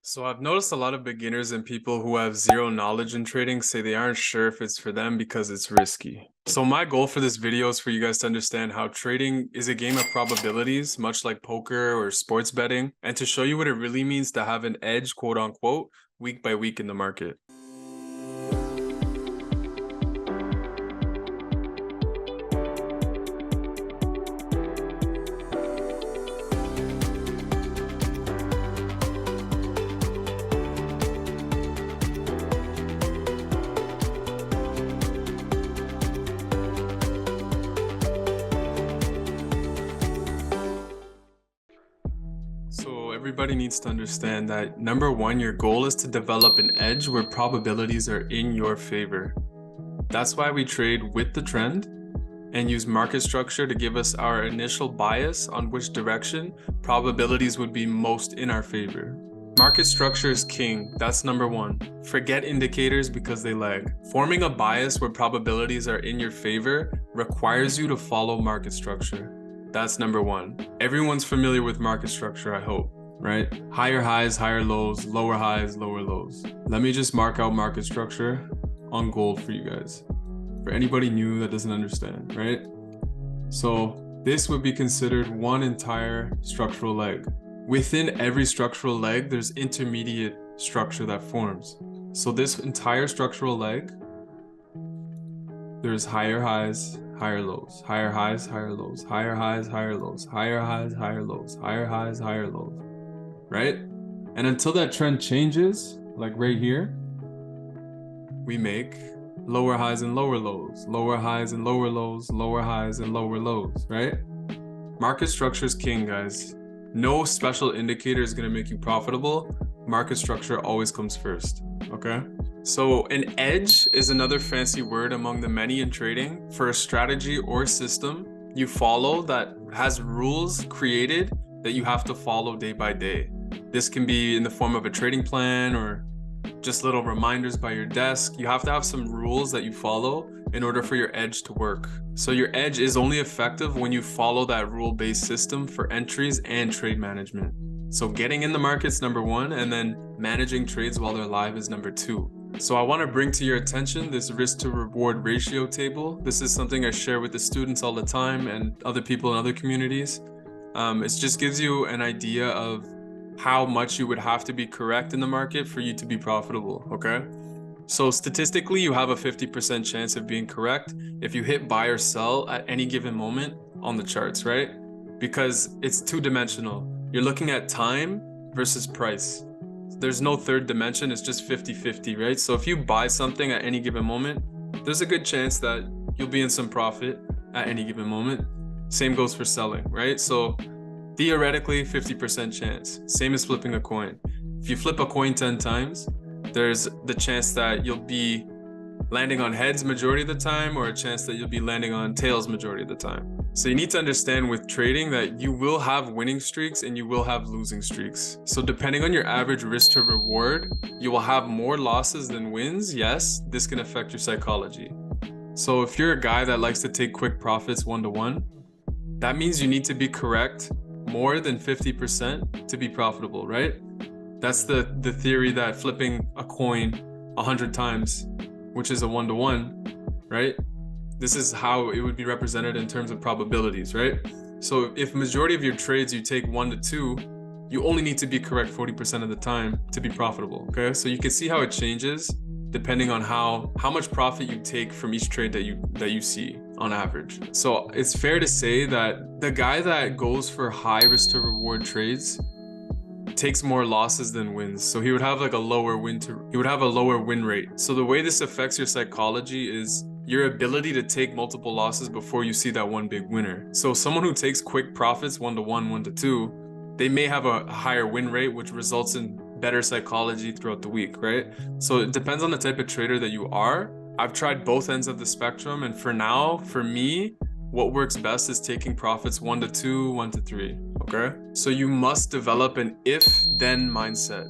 So I've noticed a lot of beginners and people who have zero knowledge in trading say they aren't sure if it's for them because it's risky. So my goal for this video is for you guys to understand how trading is a game of probabilities, much like poker or sports betting, and to show you what it really means to have an edge, quote unquote, week by week in the market. So everybody needs to understand that number one, your goal is to develop an edge where probabilities are in your favor. That's why we trade with the trend and use market structure to give us our initial bias on which direction probabilities would be most in our favor. Market structure is king, that's number one. Forget indicators because they lag. Forming a bias where probabilities are in your favor requires you to follow market structure. That's number one. Everyone's familiar with market structure, I hope, right? Higher highs, higher lows, lower highs, lower lows. Let me just mark out market structure on gold for you guys. For anybody new that doesn't understand, right? So this would be considered one entire structural leg. Within every structural leg, there's intermediate structure that forms. So this entire structural leg, there's higher highs, higher lows, higher highs, higher lows, higher highs, higher lows, higher highs, higher lows, higher highs, higher lows, right? And until that trend changes, like right here, we make lower highs and lower lows, lower highs and lower lows, lower highs and lower lows, right? Market structure is king, guys. No special indicator is going to make you profitable. Market structure always comes first, okay? So an edge is another fancy word among the many in trading for a strategy or system you follow that has rules created that you have to follow day by day. This can be in the form of a trading plan or just little reminders by your desk. You have to have some rules that you follow in order for your edge to work. So your edge is only effective when you follow that rule-based system for entries and trade management. So getting in the market's number one, and then managing trades while they're live is number two. So I want to bring to your attention this risk to reward ratio table. This is something I share with the students all the time and other people in other communities. It just gives you an idea of how much you would have to be correct in the market for you to be profitable, okay? So statistically, you have a 50% chance of being correct if you hit buy or sell at any given moment on the charts, right? Because it's two-dimensional. You're looking at time versus price. There's no third dimension, it's just 50-50, right? So if you buy something at any given moment, there's a good chance that you'll be in some profit at any given moment. Same goes for selling, right? So theoretically, 50% chance. Same as flipping a coin. If you flip a coin 10 times, there's the chance that you'll be landing on heads majority of the time, or a chance that you'll be landing on tails majority of the time. So you need to understand with trading that you will have winning streaks and you will have losing streaks. So depending on your average risk to reward, you will have more losses than wins. Yes, this can affect your psychology. So if you're a guy that likes to take quick profits one-to-one, that means you need to be correct more than 50% to be profitable, right? That's the theory that flipping a coin 100 times, which is a one-to-one, right? This is how it would be represented in terms of probabilities, right? So if majority of your trades you take 1 to 2, you only need to be correct 40% of the time to be profitable, okay? So you can see how it changes depending on how much profit you take from each trade that you see on average. So it's fair to say that the guy that goes for high risk to reward trades takes more losses than wins. So he would have like a lower win rate. So the way this affects your psychology is your ability to take multiple losses before you see that one big winner. So someone who takes quick profits 1-to-1, 1-to-2, they may have a higher win rate, which results in better psychology throughout the week, right? So it depends on the type of trader that you are. I've tried both ends of the spectrum, and for now, for me, what works best is taking profits 1-to-2, 1-to-3, okay? So you must develop an if-then mindset.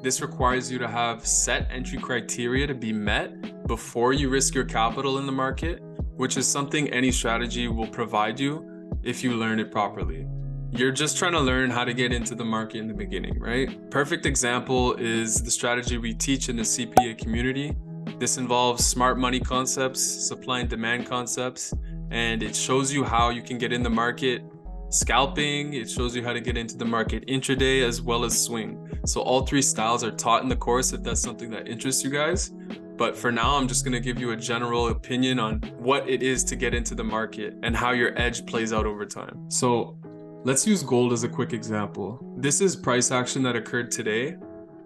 This requires you to have set entry criteria to be met before you risk your capital in the market, which is something any strategy will provide you if you learn it properly. You're just trying to learn how to get into the market in the beginning, right? Perfect example is the strategy we teach in the CPA community. This involves smart money concepts, supply and demand concepts, and it shows you how you can get in the market scalping. It shows you how to get into the market intraday as well as swing. So all three styles are taught in the course if that's something that interests you guys. But for now, I'm just going to give you a general opinion on what it is to get into the market and how your edge plays out over time. So let's use gold as a quick example. This is price action that occurred today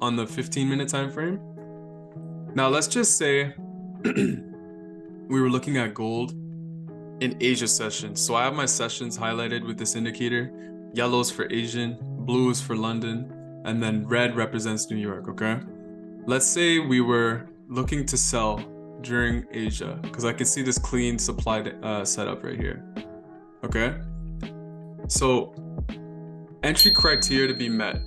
on the 15-minute time frame. Now let's just say we were looking at gold in Asia sessions. So I have my sessions highlighted with this indicator. Yellow's for Asian, blue is for London, and then red represents New York, okay? Let's say we were looking to sell during Asia, because I can see this clean supply setup right here, okay? So entry criteria to be met.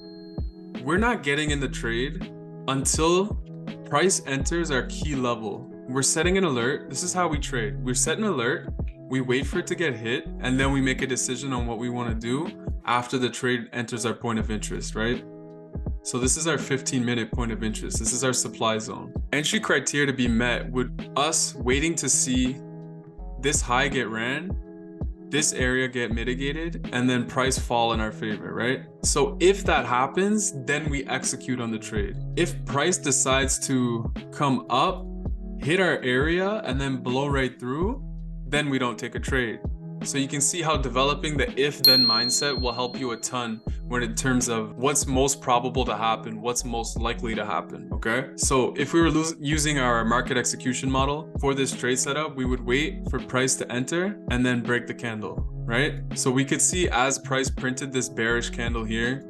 We're not getting in the trade until price enters our key level. We're setting an alert. This is how we trade. We're setting an alert, we wait for it to get hit, and then we make a decision on what we want to do after the trade enters our point of interest, right? So this is our 15-minute point of interest. This is our supply zone. Entry criteria to be met would us waiting to see this high get ran, this area get mitigated, and then price fall in our favor, right? So if that happens, then we execute on the trade. If price decides to come up, hit our area, and then blow right through, then we don't take a trade. So you can see how developing the if-then mindset will help you a ton when in terms of what's most probable to happen, what's most likely to happen, okay? So if we were using our market execution model for this trade setup, we would wait for price to enter and then break the candle, right? So we could see as price printed this bearish candle here,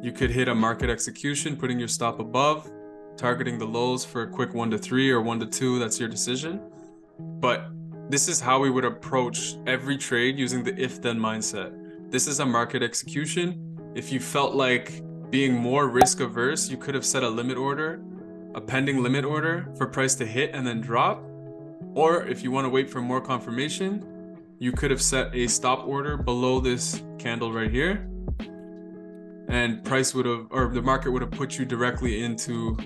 you could hit a market execution, putting your stop above, targeting the lows for a quick 1 to 3 or 1 to 2, that's your decision. But this is how we would approach every trade using the if-then mindset. This is a market execution. If you felt like being more risk averse, you could have set a limit order, a pending limit order for price to hit and then drop. Or if you want to wait for more confirmation, you could have set a stop order below this candle right here. And price would have, or the market would have put you directly into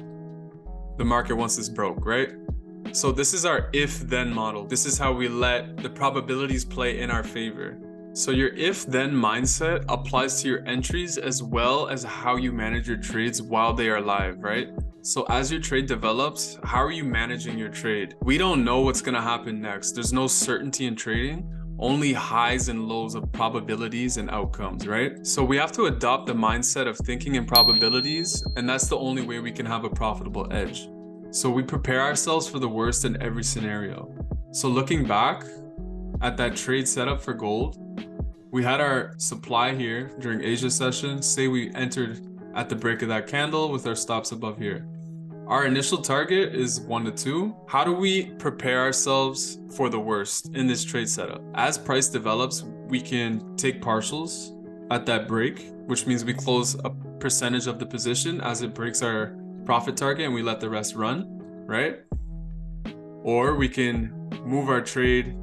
the market once this broke, right? So this is our if-then model. This is how we let the probabilities play in our favor. So your if-then mindset applies to your entries as well as how you manage your trades while they are live, right? So as your trade develops, how are you managing your trade? We don't know what's going to happen next. There's no certainty in trading, only highs and lows of probabilities and outcomes, right? So we have to adopt the mindset of thinking in probabilities, and that's the only way we can have a profitable edge. So we prepare ourselves for the worst in every scenario. So looking back at that trade setup for gold, we had our supply here during Asia session. Say we entered at the break of that candle with our stops above here. Our initial target is 1 to 2. How do we prepare ourselves for the worst in this trade setup? As price develops, we can take partials at that break, which means we close a percentage of the position as it breaks our profit target and we let the rest run, right? Or we can move our trade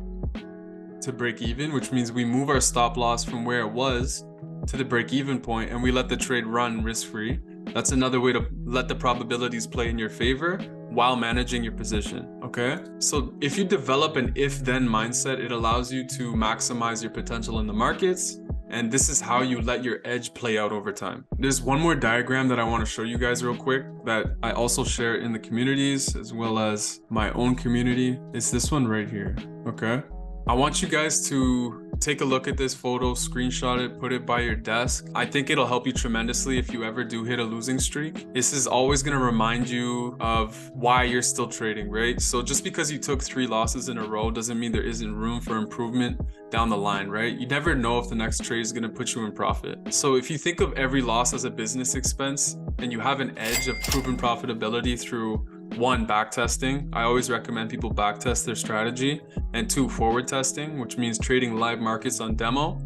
to break even, which means we move our stop loss from where it was to the break even point and we let the trade run risk-free. That's another way to let the probabilities play in your favor while managing your position, okay? So if you develop an if-then mindset, it allows you to maximize your potential in the markets. And this is how you let your edge play out over time. There's one more diagram that I want to show you guys real quick that I also share in the communities as well as my own community. It's this one right here, okay? I want you guys to take a look at this photo, screenshot it, put it by your desk. I think it'll help you tremendously if you ever do hit a losing streak. This is always going to remind you of why you're still trading, right? So just because you took 3 losses in a row doesn't mean there isn't room for improvement down the line, right? You never know if the next trade is going to put you in profit. So if you think of every loss as a business expense and you have an edge of proven profitability through 1, back testing. I always recommend people back test their strategy. And 2, forward testing, which means trading live markets on demo.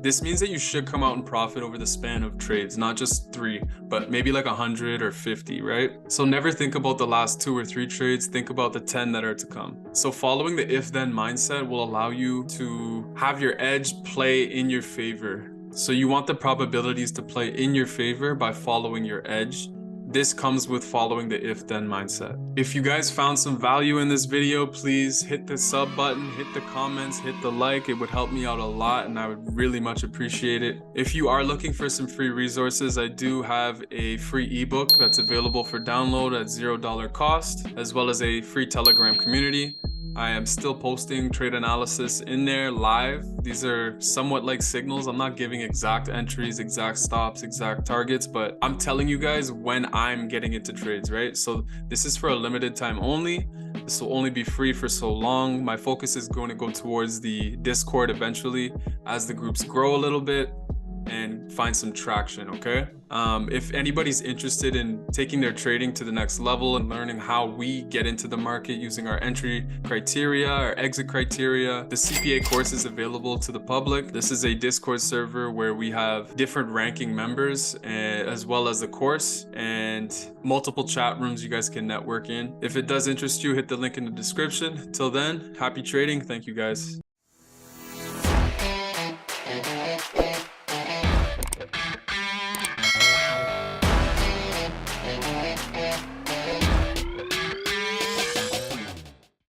This means that you should come out in profit over the span of trades, not just 3, but maybe like 100 or 50, right? So never think about the last 2 or 3 trades, think about the 10 that are to come. So following the if-then mindset will allow you to have your edge play in your favor So you want the probabilities to play in your favor by following your edge. This comes with following the if-then mindset. If you guys found some value in this video, please hit the sub button, hit the comments, hit the like. It would help me out a lot and I would really much appreciate it. If you are looking for some free resources, I do have a free ebook that's available for download at $0 cost, as well as a free Telegram community. I am still posting trade analysis in there live. These are somewhat like signals. I'm not giving exact entries, exact stops, exact targets, but I'm telling you guys when I'm getting into trades, right? So this is for a limited time only. This will only be free for so long. My focus is going to go towards the Discord eventually as the groups grow a little bit and find some traction, okay? If anybody's interested in taking their trading to the next level and learning how we get into the market using our entry criteria, our exit criteria, the CPA course is available to the public. This is a Discord server where we have different ranking members as well as the course and multiple chat rooms you guys can network in. If it does interest you, hit the link in the description. Till then, happy trading. Thank you guys.